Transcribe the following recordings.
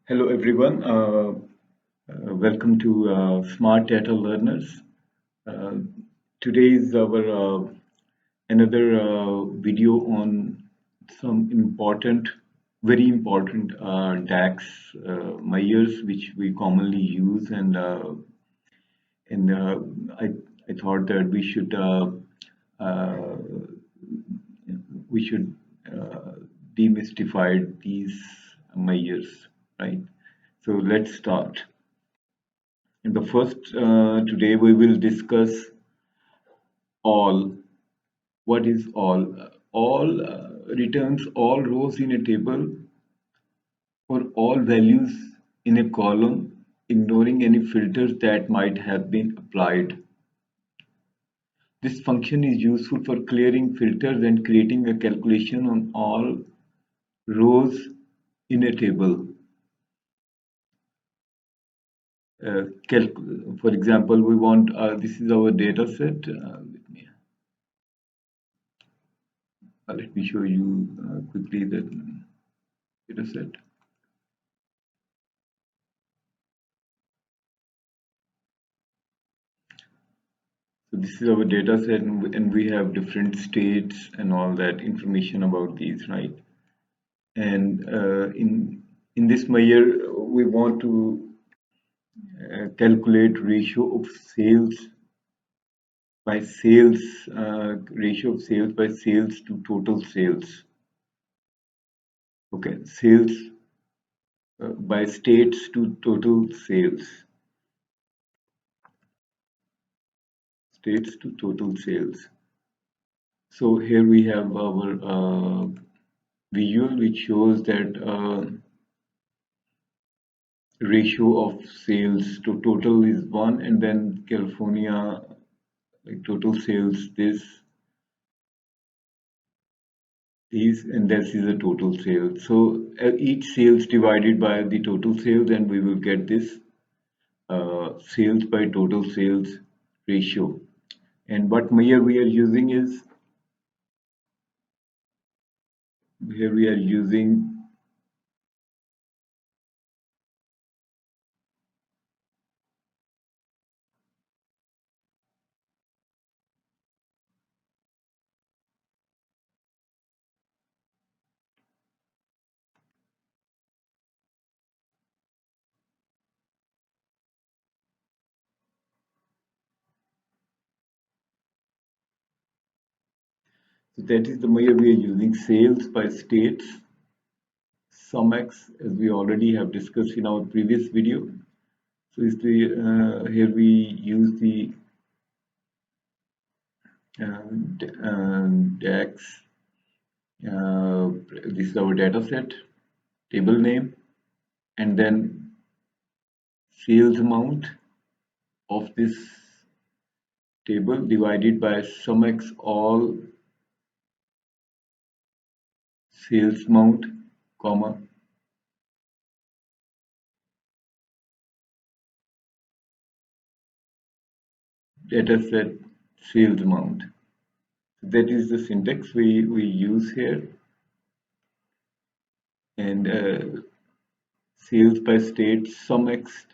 Hello everyone. Welcome to Smart Data Learners. Uh, Today is our another video on some important, very important DAX measures which we commonly use, and I thought that uh, we should uh, demystify these measures, right? So let's start. In the first, today we will discuss all. What is all? All returns all rows in a table or all values in a column, ignoring any filters that might have been applied. This function is useful for clearing filters and creating a calculation on all rows in a table. For example, we want this is our data set. Let me show you quickly the data set. So this is our data set, and we have different states and all that information about these, right? And in this measure, we want to calculate ratio of sales by sales, ratio of sales by sales to total sales. Okay, sales by states to total sales. States to total sales. So here we have our visual which shows that ratio of sales to total is 1, and then California, like total sales this, and this is a total sales. So each sales divided by the total sales, and we will get this sales by total sales ratio. And what measure we are using is, here we are using so that is the measure we are using, sales by states, SumX, as we already have discussed in our previous video. So is the here we use the DAX. This is our data set, table name, and then sales amount of this table divided by SumX all sales amount, comma, data set sales amount. That is the syntax we use here. And sales by state, SumX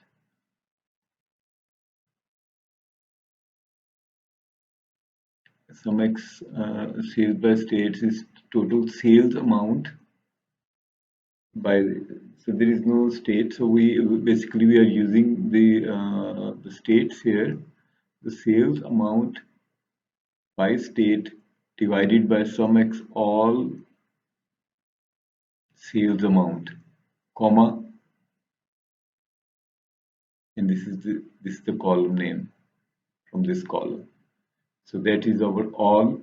sales by states is total sales amount by, so there is no state, so we basically we are using the states here, the sales amount by state divided by SumX all sales amount, comma, and this is the column name from this column. So that is our all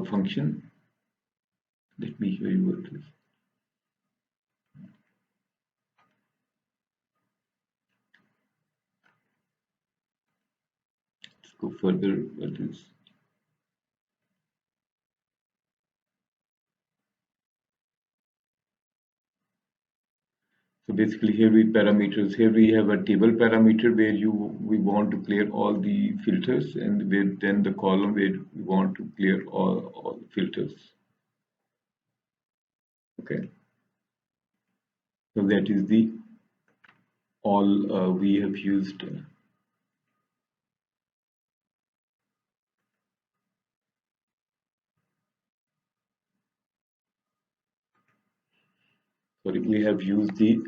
function. Let me show you what this. Let's go further. What is? So basically here we parameters. Here we have a table parameter where we want to clear all the filters, and then the column where we want to clear all filters. Okay, so that is the all we have used. Sorry, we have used the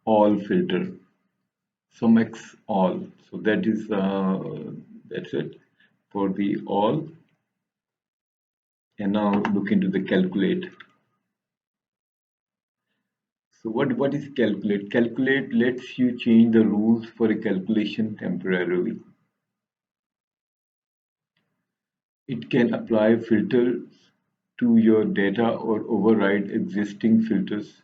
all filter, sum x all. So that is that's it for the all. And now look into the calculate. So what is calculate? Calculate lets you change the rules for a calculation temporarily. It can apply filters to your data or override existing filters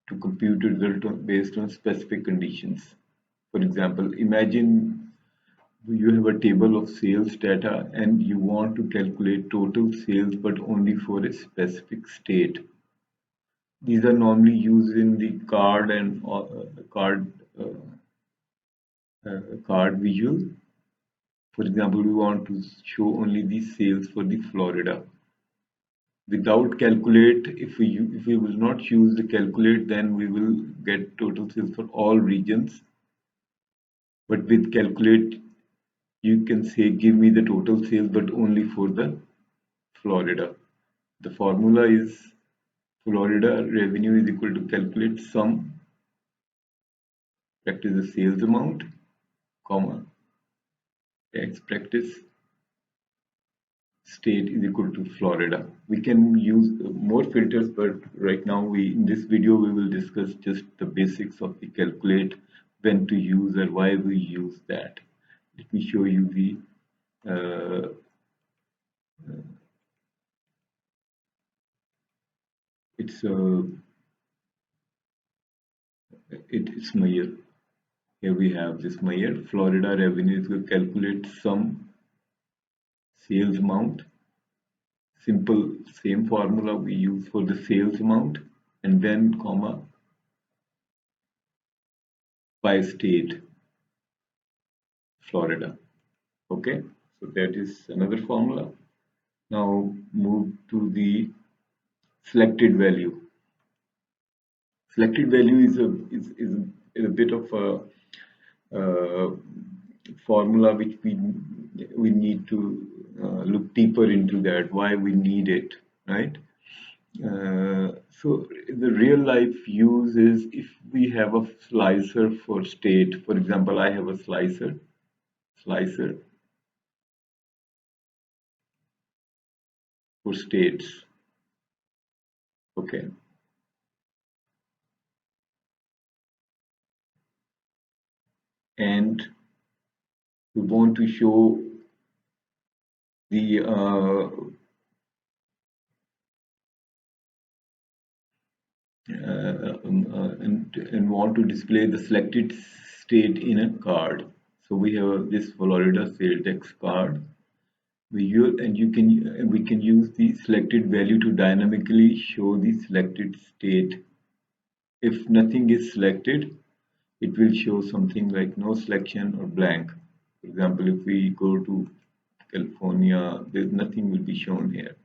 to compute a result based on specific conditions. For example, imagine you have a table of sales data and you want to calculate total sales but only for a specific state. These are normally used in the card and card visual. For example, we want to show only the sales for the Florida. Without calculate, if we will not use the calculate, then we will get total sales for all regions. But with calculate, you can say give me the total sales but only for the Florida. The formula is Florida revenue is equal to calculate sum, practice the sales amount, comma, tax practice, state is equal to Florida. We can use more filters, but right now in this video we will discuss just the basics of the calculate, when to use or why we use that. Let me show you the it's Meyer. Here we have this Meyer. Florida revenue will calculate sum, sales amount. Simple, same formula we use for the sales amount, and then comma by state, Florida. Okay, so that is another formula. Now move to the selected value. Selected value is a bit of a formula which we need to look deeper into that, why we need it, right? So the real life use is if we have a slicer for state. For example, I have a slicer for states. Okay. And we want to show the and want to display the selected state in a card. So we have this Florida sales tax card. We can use the selected value to dynamically show the selected state. If nothing is selected, it will show something like no selection or blank. For example, if we go to California, there's nothing will be shown here.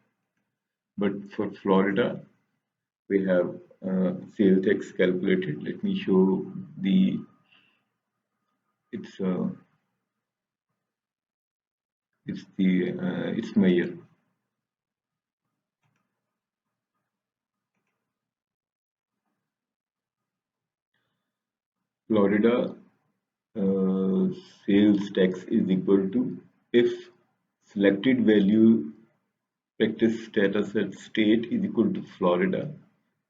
But for Florida, we have sales tax calculated. Let me show the it's Meyer. Florida sales tax is equal to, if selected value practice status at state is equal to Florida,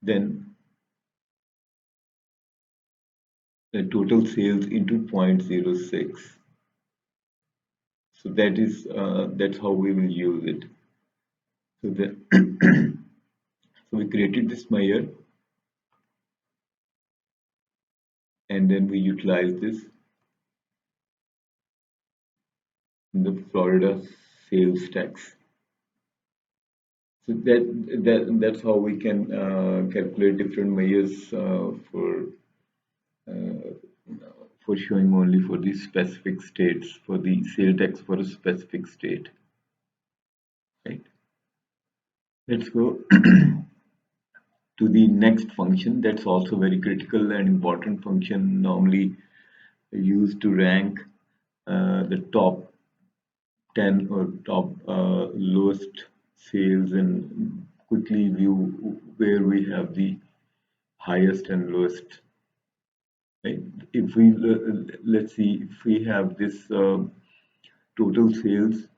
then the total sales into 0.06. So that's how we will use it. So so we created this Meyer, and then we utilize this in the Florida sales tax. So that's how we can calculate different measures for showing only for these specific states, for the sales tax for a specific state. Right. Let's go to the next function. That's also very critical and important function, normally used to rank the top 10 or top lowest sales and quickly view where we have the highest and lowest. Right? If we let's see, if we have this total sales,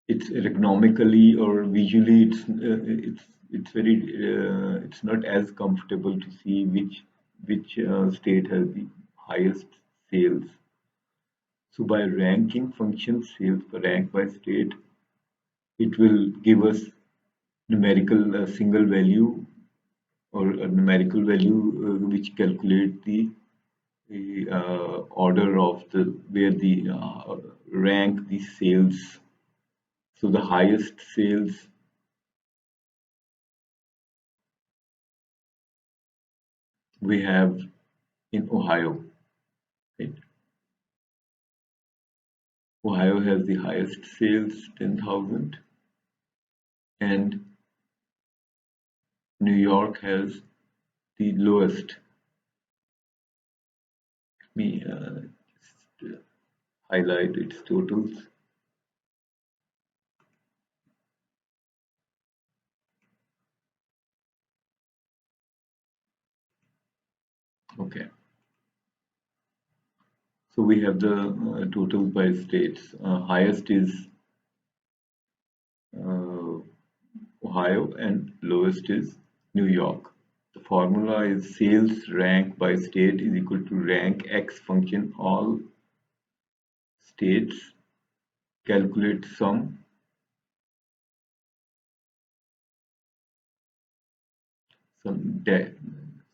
it's economically or visually it's very it's not as comfortable to see which state has the highest sales. So by ranking function sales per rank by state, it will give us numerical single value or a numerical value which calculate the order of the where the rank the sales. So the highest sales we have in Ohio. Right? Ohio has the highest sales, 10,000, and New York has the lowest. Let me just highlight its totals. Okay. So we have the totals by states. Highest is Ohio and lowest is New York. The formula is sales rank by state is equal to rank X function all states, calculate sum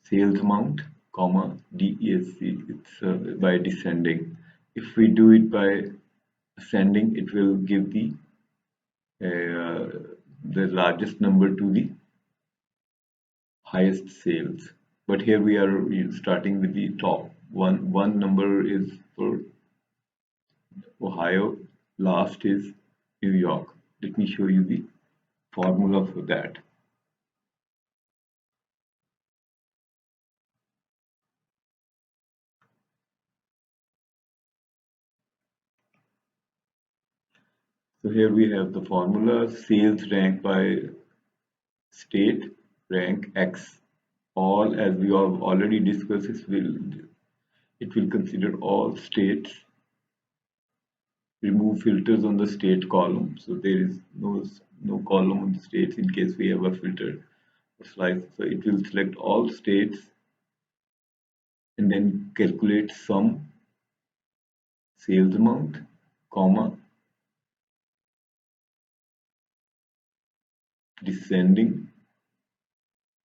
sales amount, comma DESC. It's by descending. If we do it by ascending, it will give the largest number to the highest sales. But here we are starting with the top one. One number is for Ohio, last is New York. Let me show you the formula for that. So here we have the formula, sales rank by state, rank X. All, as we have already discussed, it will consider all states, remove filters on the state column. So there is no column on the states in case we have a filter or slice. So it will select all states and then calculate sum sales amount, comma descending,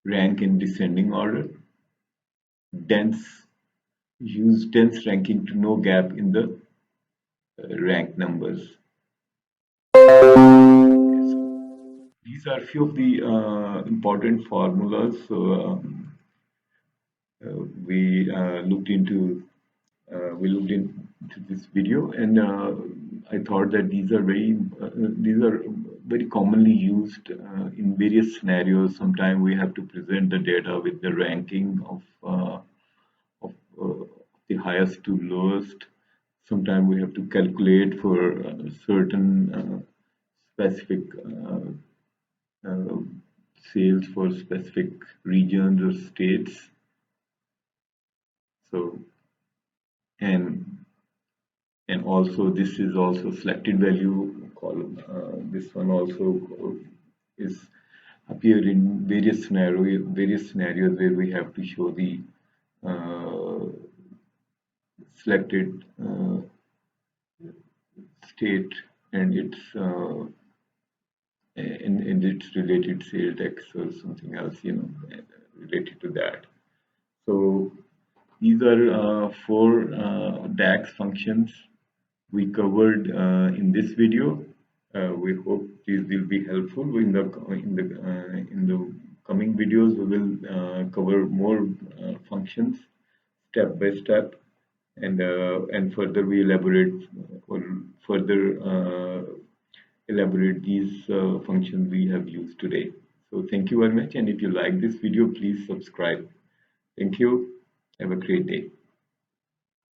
rank in descending order, use dense ranking to no gap in the rank numbers. These are few of the important formulas. So we looked into this video, and I thought that these are very commonly used in various scenarios. Sometimes we have to present the data with the ranking of the highest to lowest. Sometimes we have to calculate for certain specific sales for specific regions or states. So and also this is also selected value column. This one also is appear in various scenarios where we have to show the selected state and its and its related sales tax or something else, related to that. So these are four DAX functions we covered in this video. We hope these will be helpful. In the coming videos, we will cover more functions step by step, and further we elaborate or further elaborate these functions we have used today. So thank you very much, and if you like this video, please subscribe. Thank you. Have a great day.